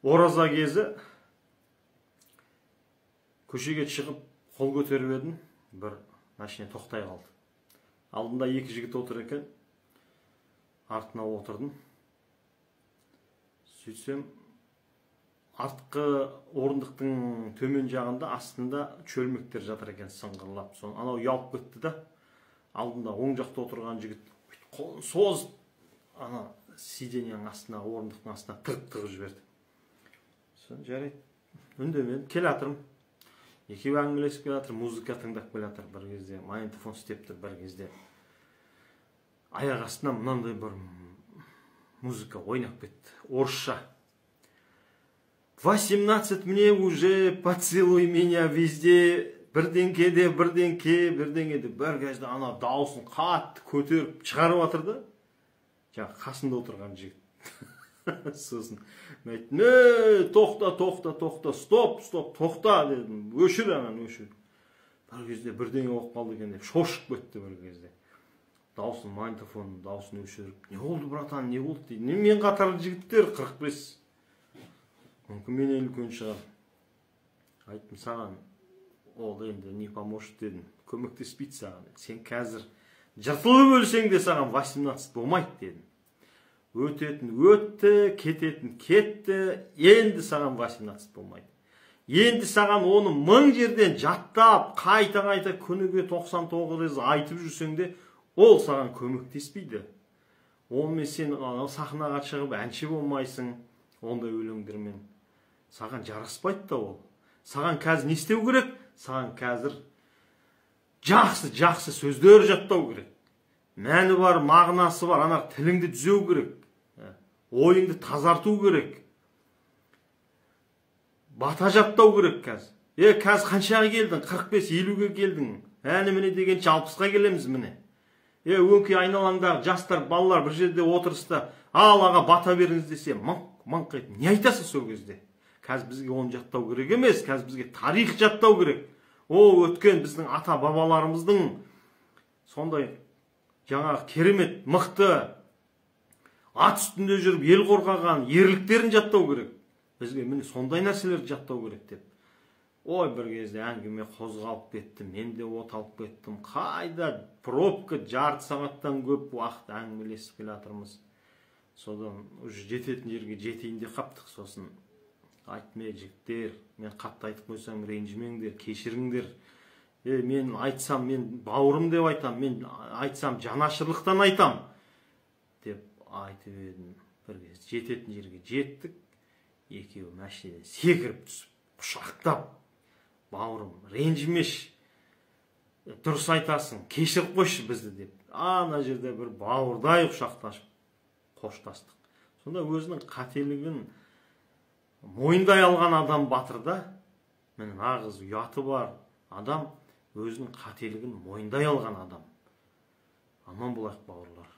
Ораза кезі көшеге шығып қол көтеріп едім, бір машина тоқтай қалды. Алдында екі жігіт отыр екен, артына отырдым. Сөйтсем, артқы орындықтың төмен жағында астында чөлмектер жатыр екен сыңғырлап. Соны анау ұялып кетті да, алдында оң жақта отырған жігіт қолын созып, ана сиденьяның астына, орындықтың астына тығып жіберді. Соны жарайды, үндемен келе жатырмын. Екеуі әңгімелесіп келе жатыр, музыка тыңдап келе жатыр. Бір кезде магнитофон істеп тұр, бір кезде аяқ астынан мынандай бір музыка ойнап кетті, орысша. 18 мне уже, поцелуй меня везде, бірдеңкеде, бірдеңкеде, бір кезде ана дауысын қатты көтеріп шығарып жатыр да, жаңа қасында отырған жігіт. Сосын мен айттым, тоқта, стоп, тоқта дедім, өшір анан, өшір. Бір кезде бірдеңе болып қалды екен деп шошып кетті бір кезде. Дауысын, магнитофонның дауысын өшіріп, не болды братан, не болды дейді. Мен қатарлы жігіттер 45. Мүмкін мен үлкен шығар. Айттым саған, ол енді не поможет дедім, көмектеспейді саған. Сен қазір жыртылып өлсең де саған 18 болмайды дедім. Өтетін өтті, кететін кетті, енді саған 18 болмайды. Енді саған оны 1000 жерден жаттап, қайта күніге 99 айтып жүрсең де, ол саған көмектеспейді. Онымен сен сахнаға шығып әнші болмайсың, ондай өлеңдермен. Саған жараспайды да ол. Саған қазір не істеу керек? Саған қазір жақсы сөздер жаттау керек. Мәні бар, мағынасы бар, ана тіліңді түзеу керек. Ойыңды тазарту керек. Бата жаттау керек қазір. Қазір қаншаға келдің? 45-50-ге келдің. Әні міне дегенше 60-ға келеміз міне. Өңкей айналаңдағы жастар, балалар бір жерде отырыста, аға бата беріңіз десе, маңқ етіп, не айтасың сол кезде? Қазір бізге оны жаттау керек емес, қазір бізге тарих жаттау керек. Өткен біздің ата бабаларымыздың сондай жаңағы керемет, мықты, ат үстінде жүріп ел қорғаған ерліктерін жаттау керек. Бізге міне сондай нәрселерді жаттау керек деп. Бір кезде әңгіме қозғалып кетті, мен де от алып кеттім. Қайда пробка жарты сағаттан көп уақыт әңгімелесіп келе жатырмыз. Содан уже жететін жерге жетейін деп қаптық. Сосын айттым, жігіттер, мен қатты айтып қойсам ренжімеңдер, кешіріңдер. Мен айтсам, мен бауырым деп айтам, мен айтсам жанашырлықтан айтам деп айтып едім. Бір кезде жететін жерге жеттік. Екеуі машинадан секіріп түсіп, құшақтап, бауырым, ренжімеш, дұрыс айтасың, кешіріп қойшы бізді деп. Ана жерде бір бауырдай құшақтасып қоштастық. Сонда өзінің қателігін мойындай алған адам батыр да, міне нағыз ұяты бар адам, өзінің қателігін мойындай алған адам. Аман болайық бауырлар.